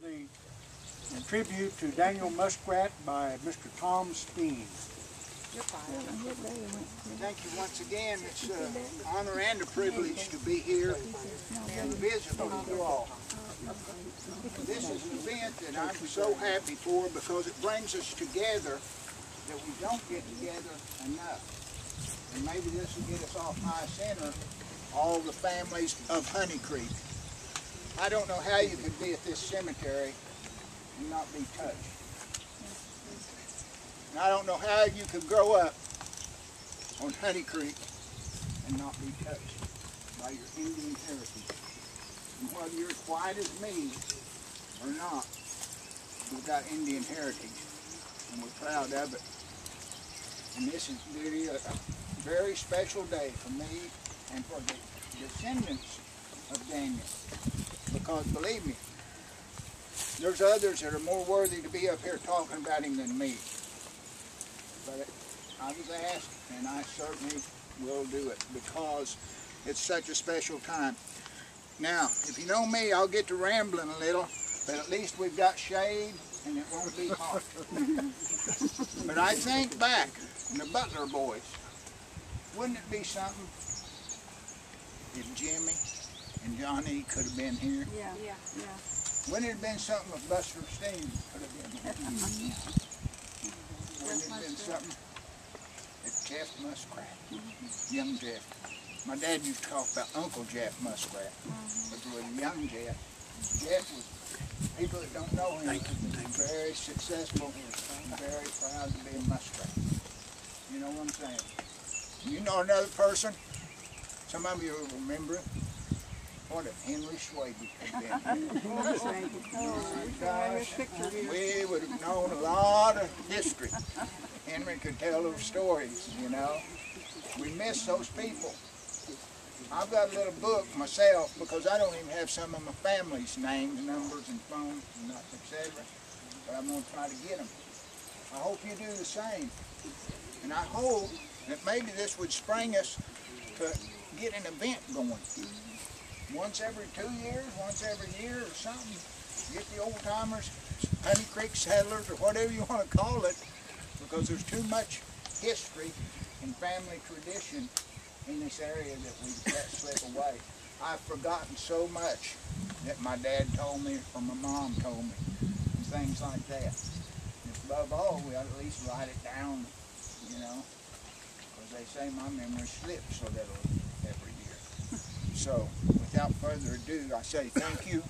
The tribute to Daniel Muskrat by Mr. Tom Steen. Thank you once again. It's an honor and a privilege to be here and visit with you all. This is an event that I'm so happy for because it brings us together that we don't get together enough. And maybe this will get us off high center, all the families of Honey Creek. I don't know how you could be at this cemetery and not be touched. And I don't know how you could grow up on Honey Creek and not be touched by your Indian heritage. And whether you're white as me or not, we've got Indian heritage and we're proud of it. And this is really a very special day for me and for the descendants of Daniel. Because believe me, there's others that are more worthy to be up here talking about him than me. But I was asked, and I certainly will do it because it's such a special time. Now, if you know me, I'll get to rambling a little, but at least we've got shade and it won't be hot. But I think back in the Butler boys, wouldn't it be something if Jimmy and Johnny could have been here? Yeah. Wouldn't it have been something if Buster Steen could have been here? Wouldn't it have been something if Jeff Muskrat, young Jeff? My dad used to talk about Uncle Jeff Muskrat, but there was young Jeff. Jeff was, people that don't know him, very successful and very proud to be a Muskrat. You know what I'm saying? You know another person? Some of you will remember him. What if Henry Swady had been here? Oh gosh, we would have known a lot of history. Henry could tell those stories, you know. We miss those people. I've got a little book myself because I don't even have some of my family's names, numbers, and phones, and etc. But I'm going to try to get them. I hope you do the same. And I hope that maybe this would spring us to get an event going. Once every 2 years, once every year or something. Get the old timers, Honey Creek settlers, or whatever you want to call it, because there's too much history and family tradition in this area that we've let slip away. I've forgotten so much that my dad told me or my mom told me, and things like that. And above all, we ought to at least write it down, you know, because they say my memory slips a little every year. So, without further ado, I say thank you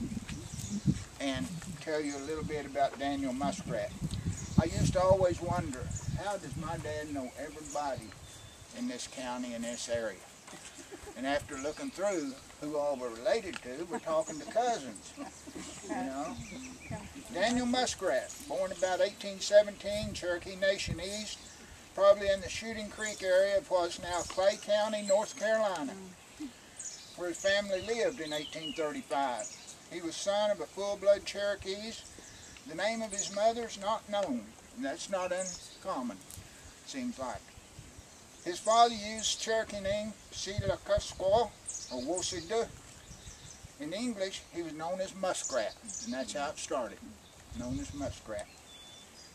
and tell you a little bit about Daniel Muskrat. I used to always wonder, how does my dad know everybody in this county, in this area? And after looking through who all we're related to, we're talking to cousins, you know. Daniel Muskrat, born about 1817, Cherokee Nation East, probably in the Shooting Creek area of what's now Clay County, North Carolina, where his family lived in 1835. He was son of a full-blood Cherokees. The name of his mother's not known, and that's not uncommon, seems like. His father used Cherokee name Silacusqua, or Wosidu. In English, he was known as Muskrat, and that's how it started, known as Muskrat.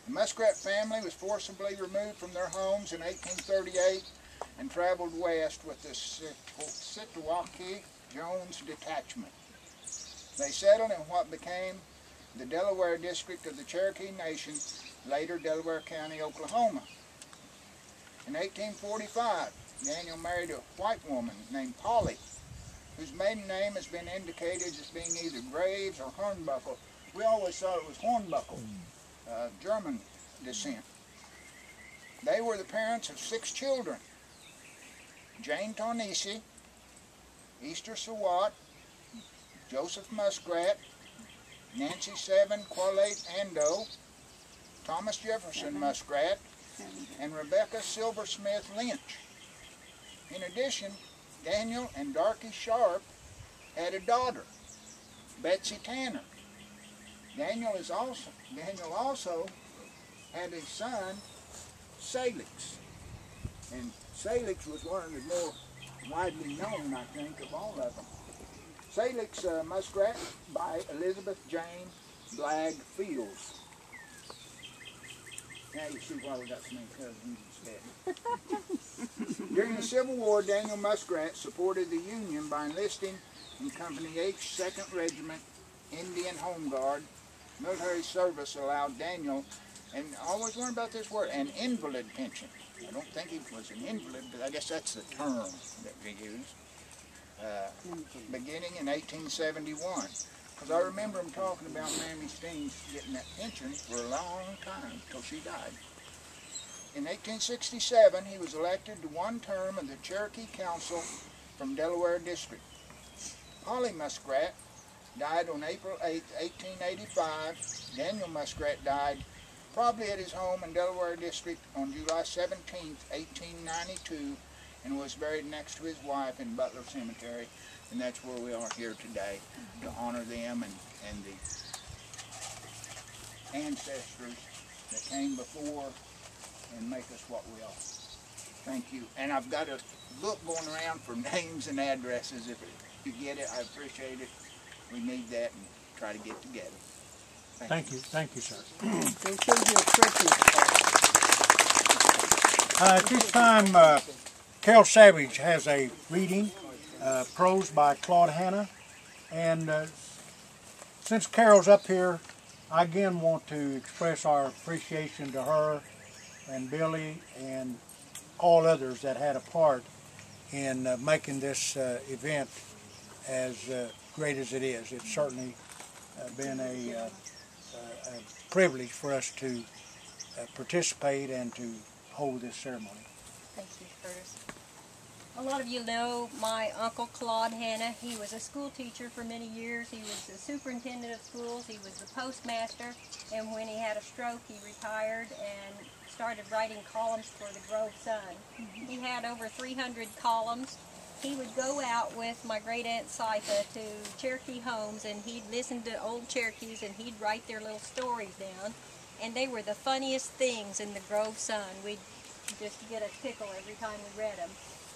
The Muskrat family was forcibly removed from their homes in 1838 and traveled west with the Sitawake Jones Detachment. They settled in what became the Delaware District of the Cherokee Nation, later Delaware County, Oklahoma. In 1845, Daniel married a white woman named Polly, whose maiden name has been indicated as being either Graves or Hornbuckle. We always thought it was Hornbuckle, German descent. They were the parents of 6 children: Jane Tonisi, Easter Sawat, Joseph Muskrat, Nancy Seven Qualate Ando, Thomas Jefferson Muskrat, and Rebecca Silversmith Lynch. In addition, Daniel and Dorcas Sharp had a daughter, Betsy Tanner. Daniel also had a son, Salix. And Salix was one of the more widely known, I think, of all of them. Salix Muskrat by Elizabeth Jane Blag Fields. Now you see why we got so many cousins instead. During the Civil War, Daniel Muskrat supported the Union by enlisting in Company H, 2nd Regiment, Indian Home Guard. Military service allowed Daniel, and I always learn about this word, an invalid pension. I don't think he was an invalid, but I guess that's the term that we use. Beginning in 1871. Because I remember him talking about Mammy Steen getting that pension for a long time, until she died. In 1867, he was elected to one term of the Cherokee Council from Delaware District. Polly Muskrat died on April 8, 1885. Daniel Muskrat died probably at his home in Delaware District on July 17, 1892, and was buried next to his wife in Butler Cemetery. And that's where we are here today, to honor them and the ancestors that came before and make us what we are. Thank you. And I've got a book going around for names and addresses. If you get it, I appreciate it. We need that and try to get together. Thank you. Thank you, sir. At this time, Carol Savage has a reading, prose by Claude Hanna. And since Carol's up here, I again want to express our appreciation to her and Billy and all others that had a part in making this event as great as it is. It's certainly been a privilege for us to participate and to hold this ceremony. Thank you, Curtis. A lot of you know my uncle Claude Hanna. He was a school teacher for many years. He was the superintendent of schools. He was the postmaster. And when he had a stroke, he retired and started writing columns for the Grove Sun. He had over 300 columns. He would go out with my great aunt Sypha to Cherokee homes, and he'd listen to old Cherokees and he'd write their little stories down. And they were the funniest things in the Grove Sun. We'd just get a tickle every time we read them.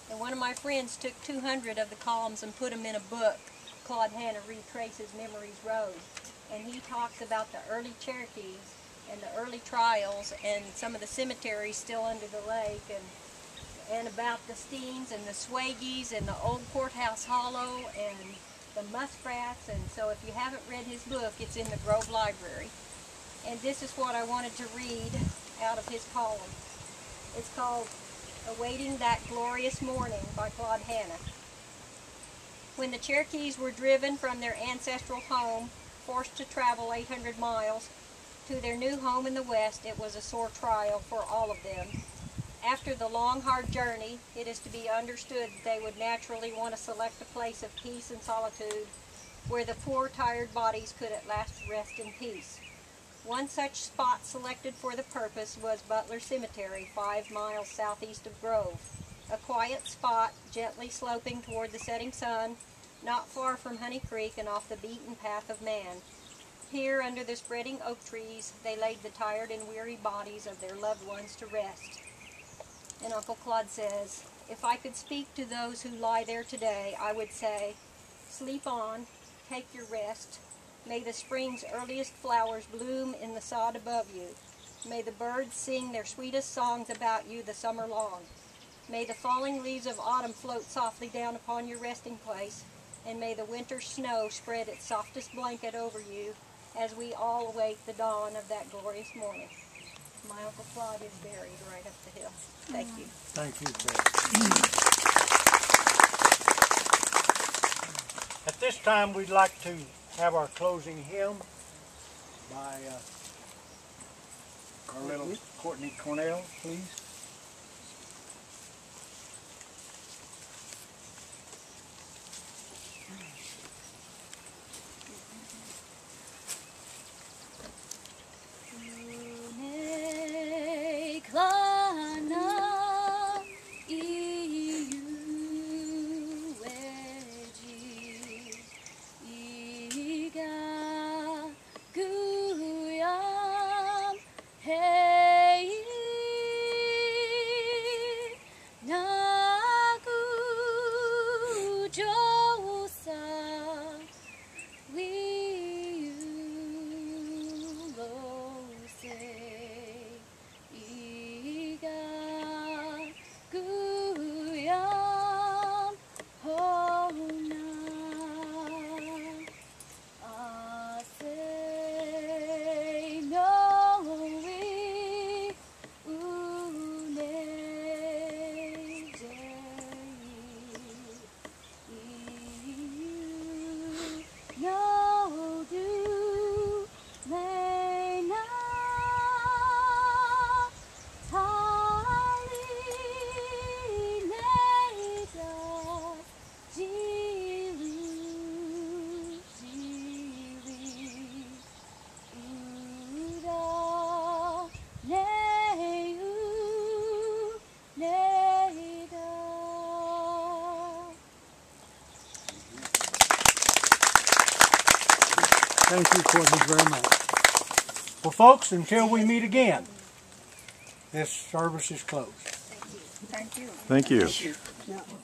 And one of my friends took 200 of the columns and put them in a book. Claude Hanna Retraces Memories Road. And he talks about the early Cherokees and the early trials and some of the cemeteries still under the lake, and about the Steens and the Swaggies and the old Courthouse Hollow and the Muskrats. And so if you haven't read his book, it's in the Grove Library. And this is what I wanted to read out of his column. It's called Awaiting That Glorious Morning by Claude Hanna. When the Cherokees were driven from their ancestral home, forced to travel 800 miles to their new home in the West, it was a sore trial for all of them. After the long, hard journey, it is to be understood that they would naturally want to select a place of peace and solitude where the poor, tired bodies could at last rest in peace. One such spot selected for the purpose was Butler Cemetery, 5 miles southeast of Grove. A quiet spot, gently sloping toward the setting sun, not far from Honey Creek and off the beaten path of man. Here, under the spreading oak trees, they laid the tired and weary bodies of their loved ones to rest. And Uncle Claude says, if I could speak to those who lie there today, I would say, sleep on, take your rest. May the spring's earliest flowers bloom in the sod above you. May the birds sing their sweetest songs about you the summer long. May the falling leaves of autumn float softly down upon your resting place, and may the winter snow spread its softest blanket over you as we all await the dawn of that glorious morning. My Uncle Claude is buried right up the hill. Thank you. Thank you, Carol. At this time, we'd like to have our closing hymn by our little Courtney Cornell, please. Hey, Thank you, Courtney, very much. Well, folks, until we meet again, this service is closed. Thank you. Thank you. Thank you.